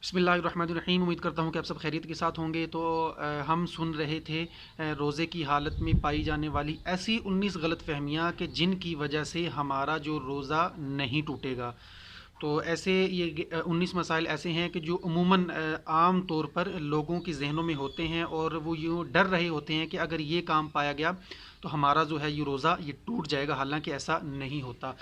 बिस्मिल्लाहिर्रहमानिर्रहीम। उम्मीद करता हूँ कि आप सब खैरियत के साथ होंगे। तो हम सुन रहे थे रोज़े की हालत में पाई जाने वाली ऐसी 19 गलत फहमियाँ कि जिनकी वजह से हमारा जो रोज़ा नहीं टूटेगा। तो ऐसे ये 19 मसाइल ऐसे हैं कि जो अमूमन आम तौर पर लोगों के जहनों में होते हैं और वो यूँ डर रहे होते हैं कि अगर ये काम पाया गया तो हमारा जो है ये रोज़ा ये टूट जाएगा, हालांकि ऐसा नहीं होता।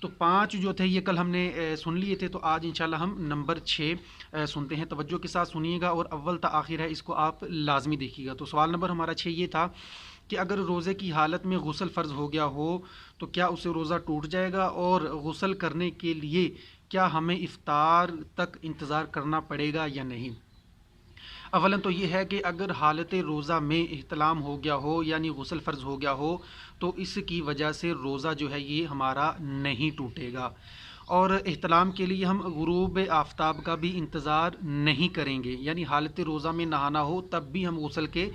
तो 5 जो थे ये कल हमने सुन लिए थे। तो आज इंशाल्लाह हम नंबर 6 सुनते हैं। तवज्जो के साथ सुनिएगा और अव्वल ता आखिर है, इसको आप लाजमी देखिएगा। तो सवाल नंबर हमारा 6 ये था कि अगर रोज़े की हालत में गुस्ल फ़र्ज़ हो गया हो तो क्या उससे रोज़ा टूट जाएगा, और गुस्ल करने के लिए क्या हमें इफ्तार तक इंतज़ार करना पड़ेगा या नहीं। अवलन तो ये है कि अगर हालत रोज़ा में इहतलाम हो गया हो यानी गुस्ल फ़र्ज़ हो गया हो तो इसकी वजह से रोज़ा जो है ये हमारा नहीं टूटेगा। और एहतलाम के लिए हम गुरूब आफ्ताब का भी इंतज़ार नहीं करेंगे, यानी हालत रोज़ा में नहाना हो तब भी हम गुस्ल के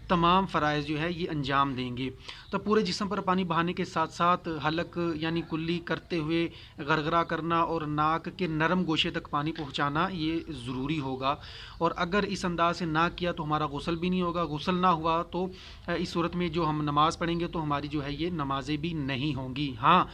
तमाम फ़राइज़ जो है ये अंजाम देंगे। तो पूरे जिस्म पर पानी बहाने के साथ साथ हलक यानी कुल्ली करते हुए गरगरा करना और नाक के नरम गोशे तक पानी पहुँचाना ये ज़रूरी होगा। और अगर इस अंदाज से ना किया तो हमारा गुस्ल भी नहीं होगा। गुस्ल ना हुआ तो इस सूरत में जो हम नमाज़ पढ़ेंगे तो हमारी जो है ये नमाज़ें भी नहीं होंगी। हाँ,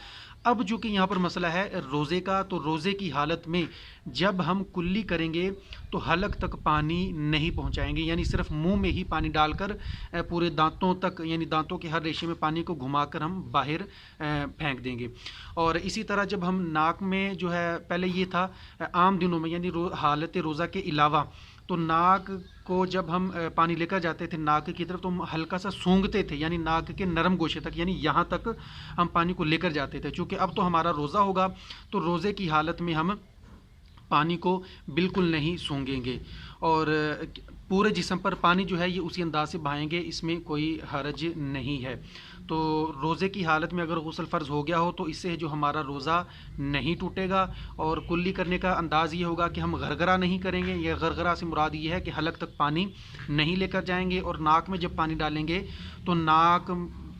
अब जो कि यहाँ पर मसला है रोज़े का, तो रोज़े की हालत में जब हम कुल्ली करेंगे तो हलक तक पानी नहीं पहुँचाएंगे, यानी सिर्फ मुंह में ही पानी डालकर पूरे दांतों तक यानी दांतों के हर रेशे में पानी को घुमाकर हम बाहर फेंक देंगे। और इसी तरह जब हम नाक में जो है, पहले ये था आम दिनों में यानी हालत रोज़ा के अलावा, तो नाक को जब हम पानी लेकर जाते थे नाक की तरफ तो हम हल्का सा सूंघते थे, यानी नाक के नरम गोशे तक, यानी यहाँ तक हम पानी को लेकर जाते थे। चूँकि अब तो हमारा रोज़ा होगा तो रोज़े की हालत में हम पानी को बिल्कुल नहीं सूंघेंगे और पूरे जिस्म पर पानी जो है ये उसी अंदाज से बहाएंगे, इसमें कोई हरज नहीं है। तो रोज़े की हालत में अगर गुस्ल फ़र्ज़ हो गया हो तो इससे जो हमारा रोज़ा नहीं टूटेगा। और कुल्ली करने का अंदाज़ ये होगा कि हम गरगरा नहीं करेंगे। यह गरगरा से मुराद ये है कि हलक तक पानी नहीं लेकर जाएंगे, और नाक में जब पानी डालेंगे तो नाक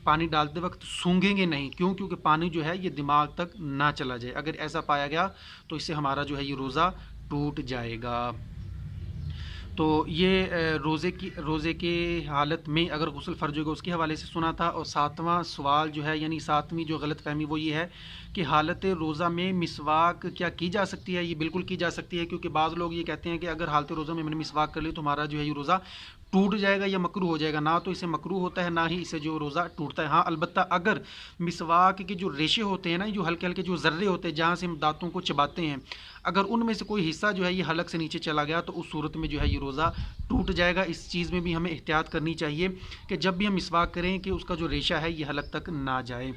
पानी डालते वक्त सूंघेंगे नहीं। क्यों? क्योंकि पानी जो है ये दिमाग तक ना चला जाए। अगर ऐसा पाया गया तो इससे हमारा जो है ये रोज़ा टूट जाएगा। तो ये रोज़े के हालत में अगर गुस्ल फ़र्ज होगा उसके हवाले से सुना था। और 7वां सवाल जो है यानी 7वीं जो गलत फहमी वो ये है कि हालत रोज़ा में मिसवाक क्या की जा सकती है। ये बिल्कुल की जा सकती है, क्योंकि बाज़ लोग ये कहते हैं कि अगर हालत रोज़ा में मैंने मिसवाक कर ली तो हमारा जो है ये रोज़ा टूट जाएगा या मकरूह हो जाएगा। ना तो इसे मकरूह होता है ना ही इसे जो रोज़ा टूटता है। हाँ, अलबत्ता अगर मिसवाक के जो रेशे होते हैं ना, जो हल्के हल्के जो ज़र्रे होते हैं जहाँ से हम दांतों को चबाते हैं, अगर उनमें से कोई हिस्सा जो है ये हलक से नीचे चला गया तो उस सूरत में जो है ये रोज़ा टूट जाएगा। इस चीज़ में भी हमें एहतियात करनी चाहिए कि जब भी हम मिसवाक करें कि उसका जो रेशा है ये हलक तक ना जाए।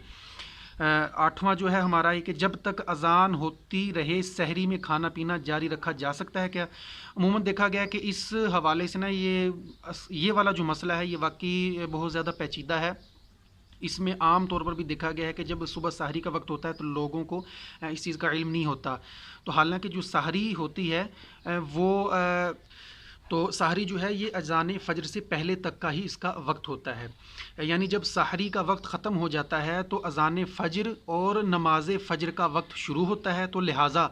8वां जो है हमारा ये कि जब तक अज़ान होती रहे सहरी में खाना पीना जारी रखा जा सकता है क्या। अमूमन देखा गया कि इस हवाले से ना ये वाला जो मसला है ये वाकई बहुत ज़्यादा पेचीदा है। इसमें आम तौर पर भी देखा गया है कि जब सुबह सहरी का वक्त होता है तो लोगों को इस चीज़ का इल्म नहीं होता। तो हालांकि जो सहरी होती है वो तो सहरी जो है ये अज़ान फ़जर से पहले तक का ही इसका वक्त होता है। यानी जब सहरी का वक्त ख़त्म हो जाता है तो अज़ान फ़जर और नमाज फ़जर का वक्त शुरू होता है। तो लिहाजा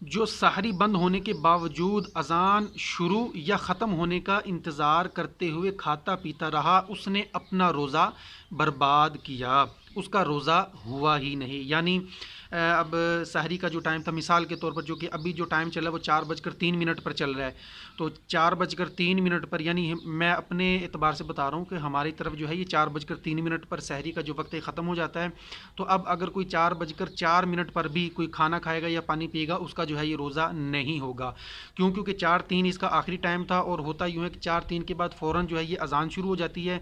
जो सहरी बंद होने के बावजूद अज़ान शुरू या ख़त्म होने का इंतज़ार करते हुए खाता पीता रहा, उसने अपना रोज़ा बर्बाद किया, उसका रोज़ा हुआ ही नहीं। यानी अब सहरी का जो टाइम था, मिसाल के तौर पर जो कि अभी जो टाइम चला वो 4:03 पर चल रहा है। तो 4:03 पर, यानी मैं अपने एतबार से बता रहा हूँ कि हमारी तरफ जो है ये 4:03 पर सहरी का जो वक्त है ख़त्म हो जाता है। तो अब अगर कोई 4:04 पर भी कोई खाना खाएगा या पानी पिएगा उसका जो है ये रोज़ा नहीं होगा। क्यों? क्योंकि 4:03 इसका आखिरी टाइम था और होता यूँ है कि 4:03 के बाद फ़ौरन जो है ये अज़ान शुरू हो जाती है।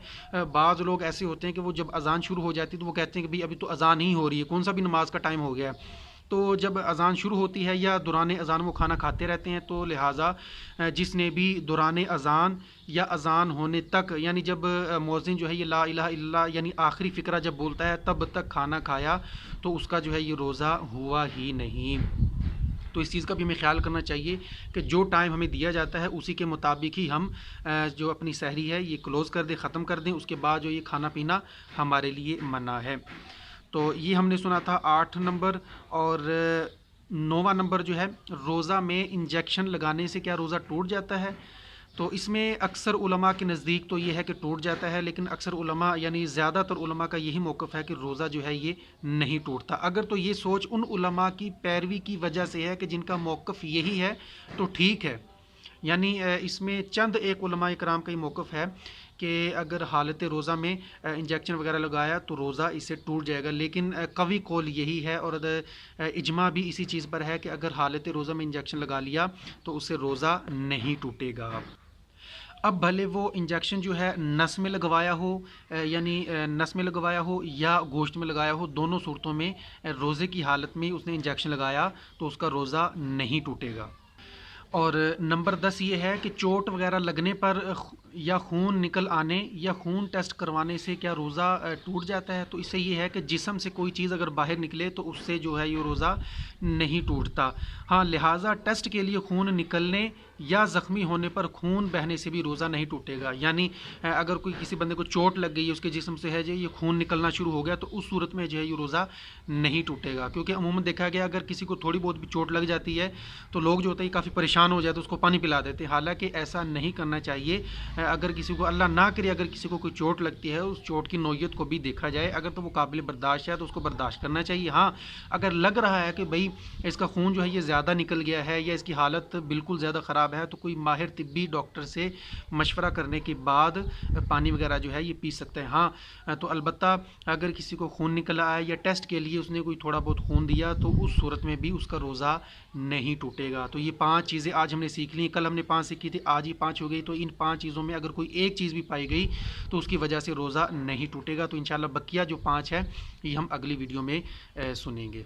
बाज़ लोग ऐसे होते हैं कि वो जब अज़ान शुरू हो जाती है तो वो कहते हैं कि भाई अभी तो अज़ान ही हो रही है, कौन सा भी नमाज का टाइम हो गया है। तो जब अज़ान शुरू होती है या दौरान अज़ान वो खाना खाते रहते हैं, तो लिहाजा जिसने भी दौरान अज़ान या अज़ान होने तक, यानी जब मुअज़्ज़िन जो है ये ला इलाहा इल्लल्लाह यानी आखिरी फ़िक्रा जब बोलता है तब तक खाना खाया तो उसका जो है ये रोज़ा हुआ ही नहीं। तो इस चीज़ का भी हमें ख्याल करना चाहिए कि जो टाइम हमें दिया जाता है उसी के मुताबिक ही हम जो अपनी सहरी है ये क्लोज़ कर दें, ख़त्म कर दें। उसके बाद जो ये खाना पीना हमारे लिए मना है। तो ये हमने सुना था 8 नंबर। और 9واں نمبر جو ہے، روزہ میں انجیکشن لگانے سے کیا روزہ ٹوٹ جاتا ہے؟ تو اس میں اکثر علماء کے نزدیک تو یہ ہے کہ ٹوٹ جاتا ہے، لیکن اکثر علماء یعنی زیادہ تر علماء کا یہی موقف ہے کہ روزہ جو ہے یہ نہیں ٹوٹتا۔ اگر تو یہ سوچ ان علماء کی پیروی کی وجہ سے ہے کہ جن کا موقف یہی ہے تو ٹھیک ہے، یعنی اس میں چند ایک علماء کرام کا یہ موقف ہے کہ اگر حالت روزہ میں انجیکشن وغیرہ لگایا تو روزہ اس سے ٹوٹ جائے گا، لیکن قوی قول یہی ہے اور اجماع بھی اسی چیز پر ہے کہ اگر حالت روزہ میں انجیکشن لگا لیا تو اس سے روزہ نہیں ٹوٹے گا۔ اب بھلے وہ انجیکشن جو ہے نس میں لگوایا ہو، یعنی نس میں لگوایا ہو یا گوشت میں لگایا ہو، دونوں صورتوں میں روزے کی حالت میں اس نے انجیکشن لگایا تو اس کا روزہ نہیں ٹوٹے گا۔ اور نمبر 10 یہ ہے کہ چوٹ وغیرہ لگنے پر یا خون نکل آنے یا خون ٹیسٹ کروانے سے کیا روزہ ٹوٹ جاتا ہے؟ تو اس سے یہ ہے کہ جسم سے کوئی چیز اگر باہر نکلے تو اس سے جو ہے یہ روزہ نہیں ٹوٹتا۔ ہاں، لہٰذا ٹیسٹ کے لیے خون نکلنے یا زخمی ہونے پر خون بہنے سے بھی روزہ نہیں ٹوٹے گا، یعنی اگر کوئی کسی بندے کو چوٹ لگ گئی ہے، اس کے جسم سے ہے جو یہ خون نکلنا شروع ہو گیا تو اس صورت میں جو ہے یہ روزہ نہیں ٹوٹے گا، کیونکہ عموماً دیکھا گیا اگر کسی کو تھوڑی بہت بھی چوٹ لگ جاتی ہے تو لوگ جو ہوتا ہے کافی پریشان ہو جائے تو اس کو پانی پلا دیتے ہیں، حالانکہ ایسا نہیں کرنا چاہیے۔ اگر کسی کو اللہ نہ کرے اگر کسی کو کوئی چوٹ لگتی ہے، اس چوٹ کی نوعیت کو بھی دیکھا جائے، اگر تو وہ قابل برداشت ہے تو اس کو برداشت کرنا چاہیے۔ ہاں، اگر لگ رہا ہے کہ بھئی اس کا خون جو ہے یہ زیادہ نکل گیا ہے یا اس کی حالت بالکل زیادہ خراب ہے تو کوئی ماہر طبی ڈاکٹر سے مشورہ کرنے کے بعد پانی وغیرہ جو ہے یہ پی سکتے ہیں۔ ہاں، تو البتہ اگر کسی کو خون نکل آیا یا ٹیسٹ کے لیے اس نے کوئی تھوڑا بہت خون دیا تو اس صورت میں بھی اس کا روزہ نہیں ٹوٹے گا۔ تو یہ 5 چیزیں آج ہم نے سیکھ لی، کل ہم نے 5 سیکھی تھی، آج یہ 5 ہو گئی، تو ان 5 چیزوں میں اگر کوئی ایک چیز بھی پائی گئی تو اس کی وجہ سے روزہ نہیں ٹوٹے گا۔ تو انشاءاللہ بقیہ جو 5 ہے یہ ہم اگلی ویڈیو میں سنیں گے۔